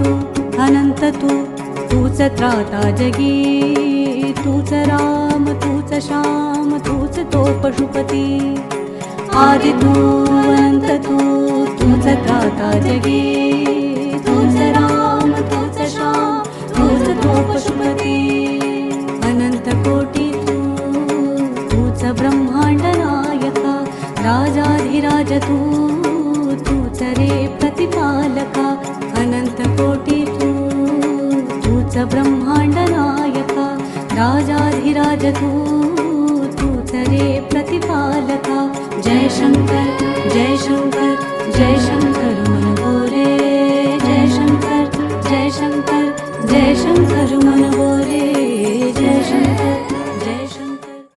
तू अनंत तूच त्राता जगी, तूच राम तूच श्याम तूच तो पशुपती। आदि तू अनंत तूच त्राता जगी, तूच राम तूच श्याम तूच तो पशुपती। अनंत कोटी तूच ब्रह्मांड नायका, राजाधिराज तूच रे प्रतिपालका। अनंत कोटी तूच ब्रह्मांड नायका, राजाधिराज तूच रे प्रतिपालका। जय शंकर जय शंकर जय शंकर मन बोले, जय शंकर जय शंकर जय शंकर मन बोले।